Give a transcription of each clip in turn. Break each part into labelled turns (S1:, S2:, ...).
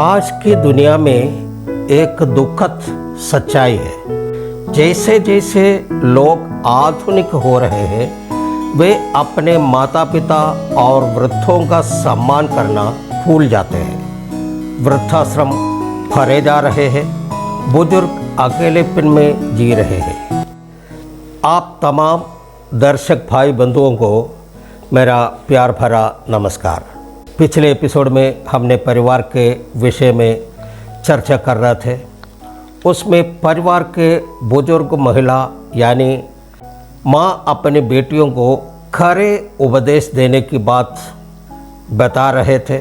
S1: आज की दुनिया में एक दुखद सच्चाई है। जैसे जैसे लोग आधुनिक हो रहे हैं, वे अपने माता पिता और वृद्धों का सम्मान करना भूल जाते हैं। वृद्धाश्रम भरे जा रहे हैं, बुजुर्ग अकेलेपन में जी रहे हैं। आप तमाम दर्शक भाई बंधुओं को मेरा प्यार भरा नमस्कार। पिछले एपिसोड में हमने परिवार के विषय में चर्चा कर रहे थे। उसमें परिवार के बुजुर्ग महिला यानी माँ अपनी बेटियों को खरे उपदेश देने की बात बता रहे थे।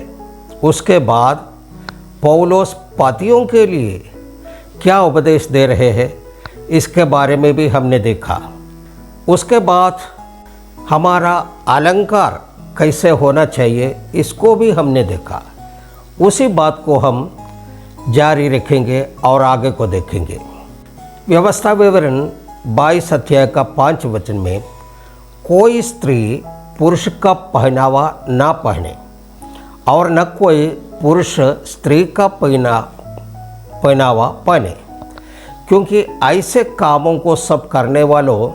S1: उसके बाद पौलुस पतियों के लिए क्या उपदेश दे रहे हैं, इसके बारे में भी हमने देखा। उसके बाद हमारा अलंकार कैसे होना चाहिए, इसको भी हमने देखा। उसी बात को हम जारी रखेंगे और आगे को देखेंगे। व्यवस्था विवरण 22 अध्याय का 5 वचन में कोई स्त्री पुरुष का पहनावा ना पहने और न कोई पुरुष स्त्री का पहनावा पहने, क्योंकि ऐसे कामों को सब करने वालों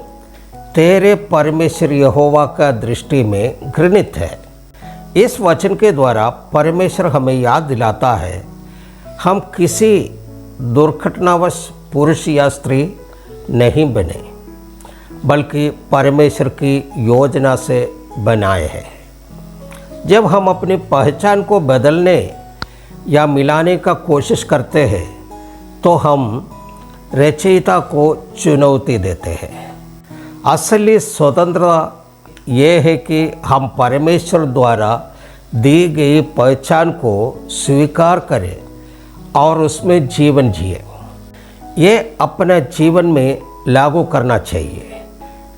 S1: तेरे परमेश्वर यहोवा का दृष्टि में घृणित है। इस वचन के द्वारा परमेश्वर हमें याद दिलाता है, हम किसी दुर्घटनावश पुरुष या स्त्री नहीं बने, बल्कि परमेश्वर की योजना से बनाए हैं। जब हम अपनी पहचान को बदलने या मिलाने का कोशिश करते हैं, तो हम रचयिता को चुनौती देते हैं। असली स्वतंत्रता ये है कि हम परमेश्वर द्वारा दी गई पहचान को स्वीकार करें और उसमें जीवन जिए। ये अपने जीवन में लागू करना चाहिए।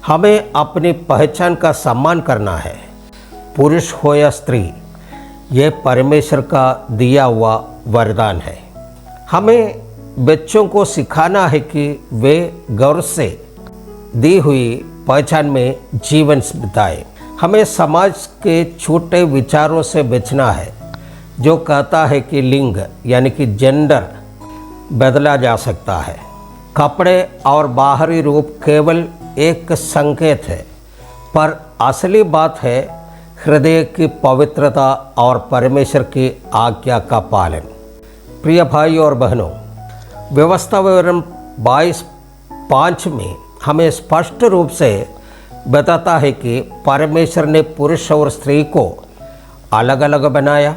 S1: हमें अपनी पहचान का सम्मान करना है, पुरुष हो या स्त्री। ये परमेश्वर का दिया हुआ वरदान है। हमें बच्चों को सिखाना है कि वे गर्व से दी हुई पहचान में जीवन बिताए। हमें समाज के छोटे विचारों से बचना है, जो कहता है कि लिंग यानी कि जेंडर बदला जा सकता है। कपड़े और बाहरी रूप केवल एक संकेत है, पर असली बात है हृदय की पवित्रता और परमेश्वर की आज्ञा का पालन। प्रिय भाई और बहनों, व्यवस्था विवरण 22:5 में हमें स्पष्ट रूप से बताता है कि परमेश्वर ने पुरुष और स्त्री को अलग अलग बनाया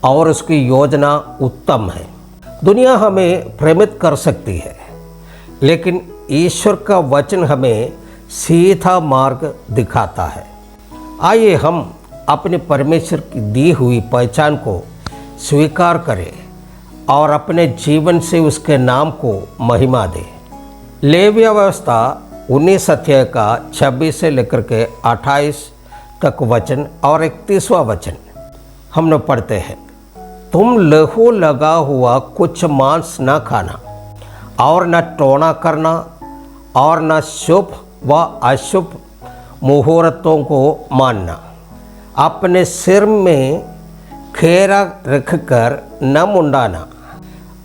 S1: और उसकी योजना उत्तम है। दुनिया हमें भ्रमित कर सकती है, लेकिन ईश्वर का वचन हमें सीधा मार्ग दिखाता है। आइए हम अपने परमेश्वर की दी हुई पहचान को स्वीकार करें और अपने जीवन से उसके नाम को महिमा दें। लेविय व्यवस्था 19 अध्याय का 26 से लेकर के 28 तक वचन और 31वां वचन हम लोग पढ़ते हैं। तुम लहू लगा हुआ कुछ मांस न खाना और न टोना करना और न शुभ व अशुभ मुहूर्तों को मानना। अपने सिर में खेरा रखकर न मुंडाना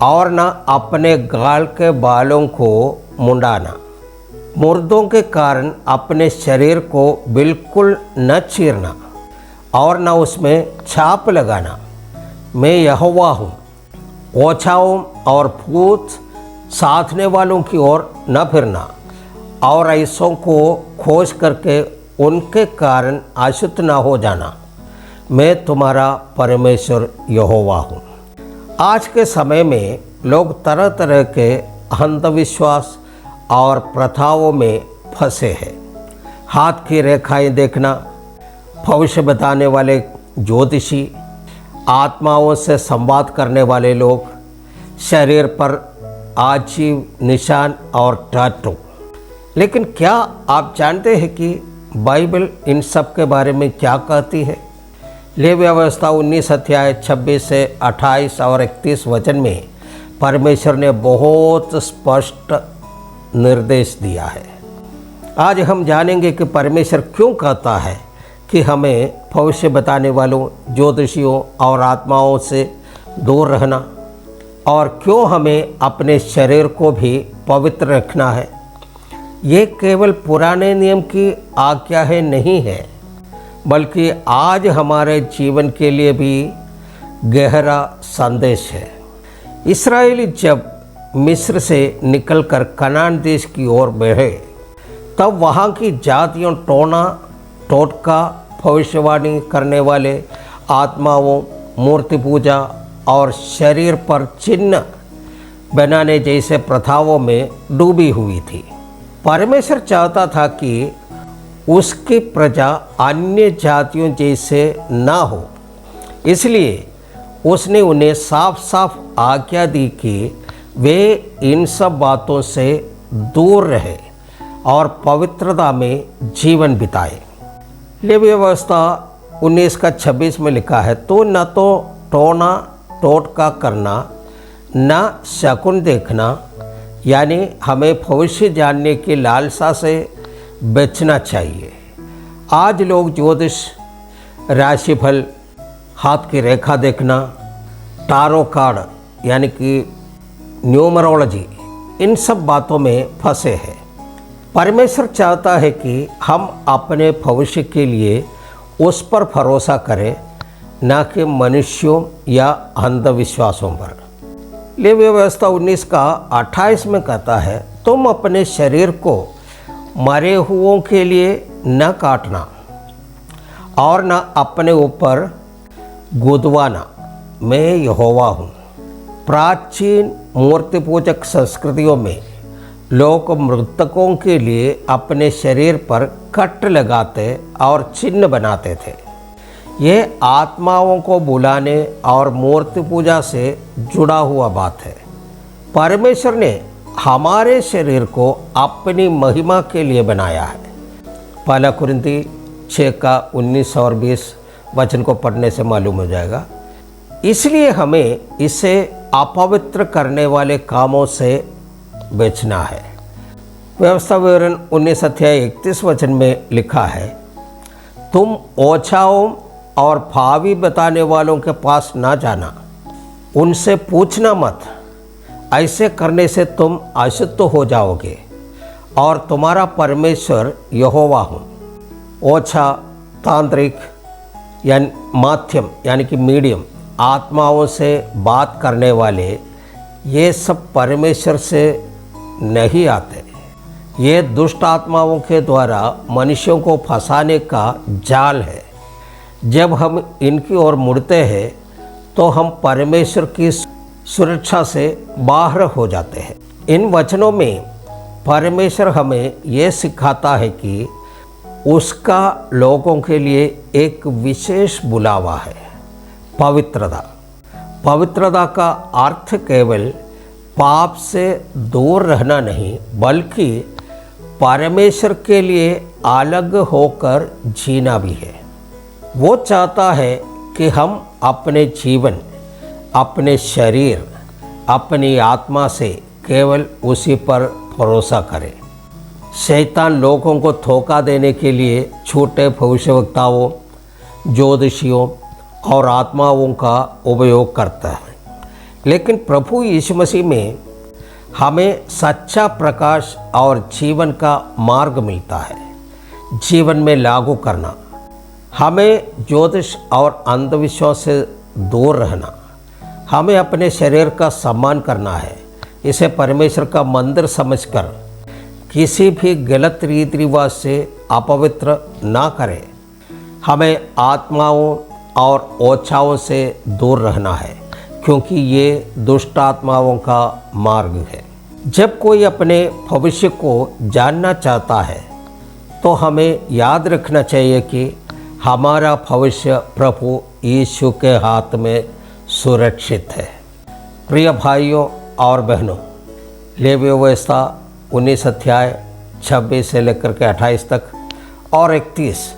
S1: और न अपने गाल के बालों को मुंडाना। मुर्दों के कारण अपने शरीर को बिल्कुल न चीरना और न उसमें छाप लगाना। मैं यहोवा हूँ। ओछाओं और भूत साधने वालों की ओर न फिरना और ऐसों को खोज करके उनके कारण अशुद्ध न हो जाना। मैं तुम्हारा परमेश्वर यहोवा हूँ। आज के समय में लोग तरह तरह के अंधविश्वास और प्रथाओं में फंसे हैं। हाथ की रेखाएं देखना, भविष्य बताने वाले ज्योतिषी, आत्माओं से संवाद करने वाले लोग, शरीर पर आजीव निशान और टैटू। लेकिन क्या आप जानते हैं कि बाइबल इन सब के बारे में क्या कहती है? लेवी व्यवस्था 19 अध्याय 26 से 28 और 31 वचन में परमेश्वर ने बहुत स्पष्ट निर्देश दिया है। आज हम जानेंगे कि परमेश्वर क्यों कहता है कि हमें भविष्य बताने वालों, ज्योतिषियों और आत्माओं से दूर रहना, और क्यों हमें अपने शरीर को भी पवित्र रखना है। ये केवल पुराने नियम की आज्ञा नहीं है, बल्कि आज हमारे जीवन के लिए भी गहरा संदेश है। इस्राएली जब मिस्र से निकलकर कनान देश की ओर बढ़े, तब वहाँ की जातियों टोना टोटका, भविष्यवाणी करने वाले, आत्माओं, मूर्ति पूजा और शरीर पर चिन्ह बनाने जैसे प्रथाओं में डूबी हुई थी। परमेश्वर चाहता था कि उसकी प्रजा अन्य जातियों जैसे ना हो, इसलिए उसने उन्हें साफ साफ आज्ञा दी कि वे इन सब बातों से दूर रहे और पवित्रता में जीवन बिताए। लेवी व्यवस्था 19:26 में लिखा है, तो न तो टोना टोटका करना, न शकुन देखना, यानी हमें भविष्य जानने की लालसा से बचना चाहिए। आज लोग ज्योतिष, राशिफल, हाथ की रेखा देखना, टारो कार्ड यानी कि न्यूमरोलॉजी, इन सब बातों में फंसे हैं। परमेश्वर चाहता है कि हम अपने भविष्य के लिए उस पर भरोसा करें, न कि मनुष्यों या अंधविश्वासों पर। लेवी व्यवस्था 19:28 में कहता है, तुम अपने शरीर को मरे हुओं के लिए न काटना और न अपने ऊपर गुदवाना, मैं यहोवा हूँ। प्राचीन मूर्ति पूजक संस्कृतियों में लोग मृतकों के लिए अपने शरीर पर कट लगाते और चिन्ह बनाते थे। ये आत्माओं को बुलाने और मूर्ति पूजा से जुड़ा हुआ बात है। परमेश्वर ने हमारे शरीर को अपनी महिमा के लिए बनाया है। पहला कुरिन्ती 6:19 और 20 वचन को पढ़ने से मालूम हो जाएगा। इसलिए हमें इसे अपवित्र करने वाले कामों से बचना है। व्यवस्था विवरण 19 अध्याय 31 वचन में लिखा है, तुम ओछाओं और भावी बताने वालों के पास ना जाना, उनसे पूछना मत, ऐसे करने से तुम अशुद्ध हो जाओगे और तुम्हारा परमेश्वर यहोवा हूँ। ओछा, तांत्रिक यानी माध्यम यानी कि मीडियम, आत्माओं से बात करने वाले, ये सब परमेश्वर से नहीं आते। ये दुष्ट आत्माओं के द्वारा मनुष्यों को फंसाने का जाल है। जब हम इनकी ओर मुड़ते हैं तो हम परमेश्वर की सुरक्षा से बाहर हो जाते हैं। इन वचनों में परमेश्वर हमें ये सिखाता है कि उसका लोगों के लिए एक विशेष बुलावा है, पवित्रता। पवित्रता का अर्थ केवल पाप से दूर रहना नहीं, बल्कि परमेश्वर के लिए अलग होकर जीना भी है। वो चाहता है कि हम अपने जीवन, अपने शरीर, अपनी आत्मा से केवल उसी पर भरोसा करें। शैतान लोगों को धोखा देने के लिए छोटे भविष्यवक्ताओं, ज्योतिषियों और आत्माओं का उपयोग करता है, लेकिन प्रभु यीशु मसीह में हमें सच्चा प्रकाश और जीवन का मार्ग मिलता है। जीवन में लागू करना, हमें ज्योतिष और अंधविश्वास से दूर रहना, हमें अपने शरीर का सम्मान करना है, इसे परमेश्वर का मंदिर समझकर किसी भी गलत रीति रिवाज से अपवित्र ना करें। हमें आत्माओं और ओछाओं से दूर रहना है, क्योंकि ये दुष्ट आत्माओं का मार्ग है। जब कोई अपने भविष्य को जानना चाहता है तो हमें याद रखना चाहिए कि हमारा भविष्य प्रभु यीशु के हाथ में सुरक्षित है। प्रिय भाइयों और बहनों, लेवी व्यवस्था 19 अध्याय 26 से लेकर के 28 तक और 31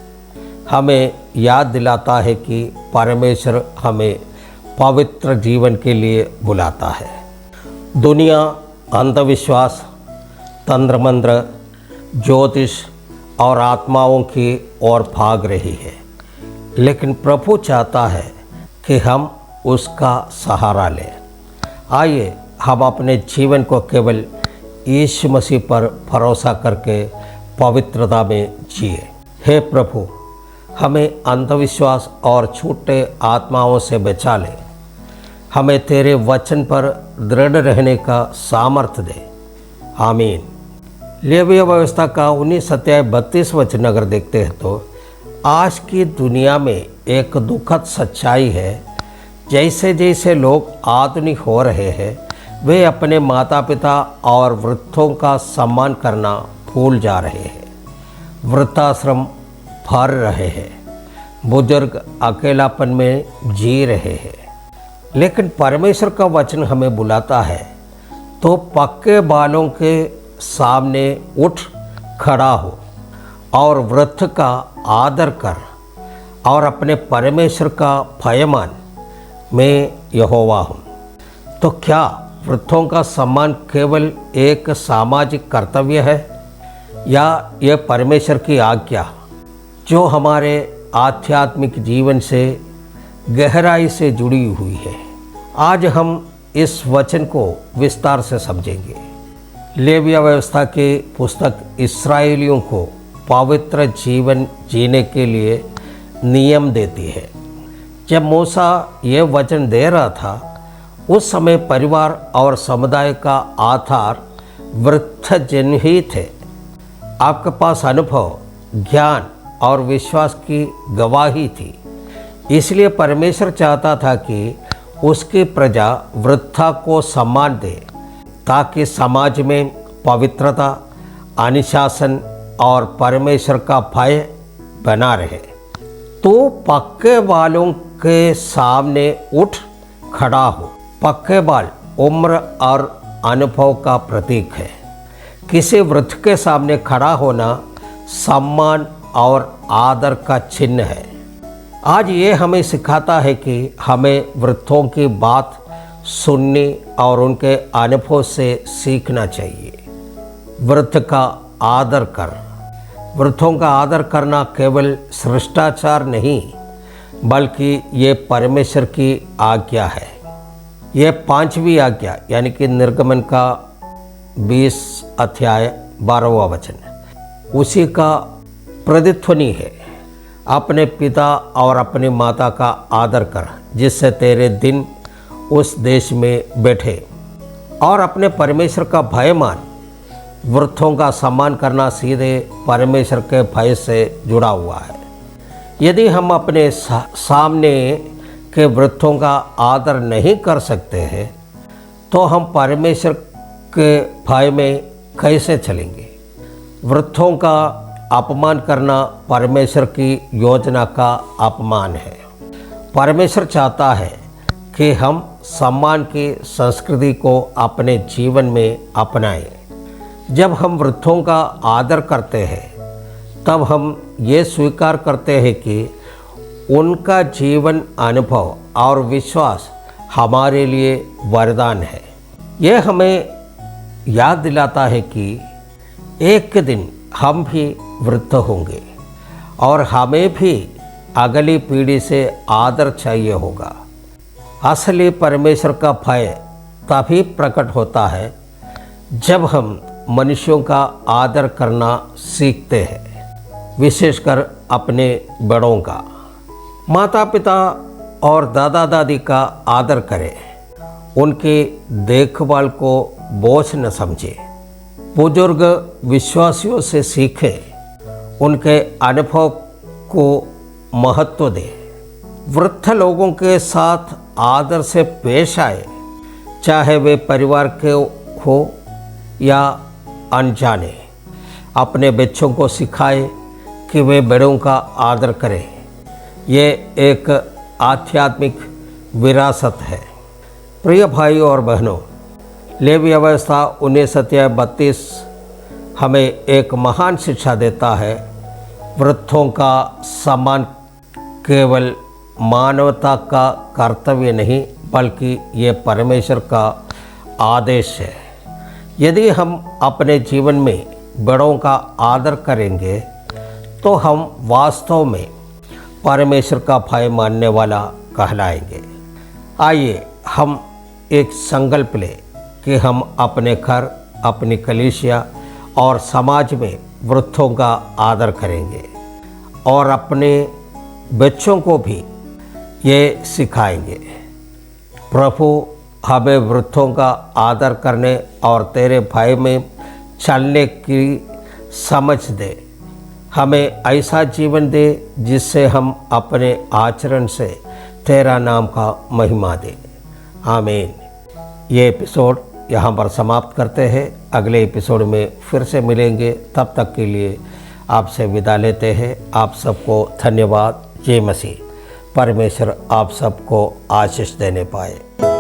S1: हमें याद दिलाता है कि परमेश्वर हमें पवित्र जीवन के लिए बुलाता है। दुनिया अंधविश्वास, तंत्र मंत्र, ज्योतिष और आत्माओं की ओर भाग रही है, लेकिन प्रभु चाहता है कि हम उसका सहारा लें। आइए हम अपने जीवन को केवल यीशु मसीह पर भरोसा करके पवित्रता में जिए। हे प्रभु, हमें अंधविश्वास और झूठे आत्माओं से बचा ले। हमें तेरे वचन पर दृढ़ रहने का सामर्थ्य दे। आमीन। लेवीय व्यवस्था का 19 अध्याय 32 वचन अगर देखते हैं तो आज की दुनिया में एक दुखद सच्चाई है। जैसे जैसे लोग आधुनिक हो रहे हैं, वे अपने माता पिता और वृद्धों का सम्मान करना भूल जा रहे हैं। वृद्धाश्रम भर रहे हैं, बुजुर्ग अकेलापन में जी रहे हैं। लेकिन परमेश्वर का वचन हमें बुलाता है, तो पक्के बालों के सामने उठ खड़ा हो और वृद्ध का आदर कर और अपने परमेश्वर का भय मान। मैं यहोवा हूँ। तो क्या वृद्धों का सम्मान केवल एक सामाजिक कर्तव्य है या यह परमेश्वर की आज्ञा जो हमारे आध्यात्मिक जीवन से गहराई से जुड़ी हुई है? आज हम इस वचन को विस्तार से समझेंगे। लेवीय व्यवस्था की पुस्तक इस्राएलियों को पवित्र जीवन जीने के लिए नियम देती है। जब मूसा ये वचन दे रहा था, उस समय परिवार और समुदाय का आधार वृद्ध जन ही थे। आपके पास अनुभव, ज्ञान और विश्वास की गवाही थी। इसलिए परमेश्वर चाहता था कि उसकी प्रजा वृद्धा को सम्मान दे, ताकि समाज में पवित्रता, अनुशासन और परमेश्वर का भय बना रहे। तो पक्के बालों के सामने उठ खड़ा हो। पक्के बाल उम्र और अनुभव का प्रतीक है। किसी वृद्ध के सामने खड़ा होना सम्मान और आदर का चिन्ह है। आज ये हमें सिखाता है कि हमें वृद्धों की बात सुननी और उनके अनुभव से सीखना चाहिए। वृद्ध का आदर कर। वृद्धों का आदर करना केवल शिष्टाचार नहीं, बल्कि ये परमेश्वर की आज्ञा है। ये 5वीं आज्ञा यानी कि निर्गमन का 20 अध्याय 12वां वचन उसी का प्रतिध्वनि है। अपने पिता और अपनी माता का आदर कर, जिससे तेरे दिन उस देश में बैठे, और अपने परमेश्वर का भय मान। वृद्धों का सम्मान करना सीधे परमेश्वर के भय से जुड़ा हुआ है। यदि हम अपने सामने के वृद्धों का आदर नहीं कर सकते हैं, तो हम परमेश्वर के भय में कैसे चलेंगे? वृद्धों का अपमान करना परमेश्वर की योजना का अपमान है। परमेश्वर चाहता है कि हम सम्मान की संस्कृति को अपने जीवन में अपनाएं। जब हम वृद्धों का आदर करते हैं, तब हम ये स्वीकार करते हैं कि उनका जीवन अनुभव और विश्वास हमारे लिए वरदान है। यह हमें याद दिलाता है कि एक दिन हम भी वृद्ध होंगे और हमें भी अगली पीढ़ी से आदर चाहिए होगा। असली परमेश्वर का भय तभी प्रकट होता है जब हम मनुष्यों का आदर करना सीखते हैं, विशेषकर अपने बड़ों का। माता पिता और दादा दादी का आदर करें, उनकी देखभाल को बोझ न समझें। बुजुर्ग विश्वासियों से सीखें, उनके अनुभव को महत्व दें। वृद्ध लोगों के साथ आदर से पेश आए, चाहे वे परिवार के हो या अनजाने। अपने बच्चों को सिखाएं कि वे बड़ों का आदर करें। ये एक आध्यात्मिक विरासत है। प्रिय भाई और बहनों, लेवीय व्यवस्था 19 अध्याय 32 हमें एक महान शिक्षा देता है। वृद्धों का सम्मान केवल मानवता का कर्तव्य नहीं बल्कि ये परमेश्वर का आदेश है। यदि हम अपने जीवन में बड़ों का आदर करेंगे तो हम वास्तव में परमेश्वर का भय मानने वाला कहलाएंगे। आइए हम एक संकल्प लें कि हम अपने घर, अपनी कलीसिया और समाज में वृद्धों का आदर करेंगे और अपने बच्चों को भी ये सिखाएंगे। प्रभु हमें वृद्धों का आदर करने और तेरे भय में चलने की समझ दे। हमें ऐसा जीवन दे जिससे हम अपने आचरण से तेरा नाम का महिमा दें। आमीन। ये एपिसोड यहाँ पर समाप्त करते हैं। अगले एपिसोड में फिर से मिलेंगे। तब तक के लिए आपसे विदा लेते हैं। आप सबको धन्यवाद। जय मसीह। परमेश्वर आप सबको आशीष देने पाए।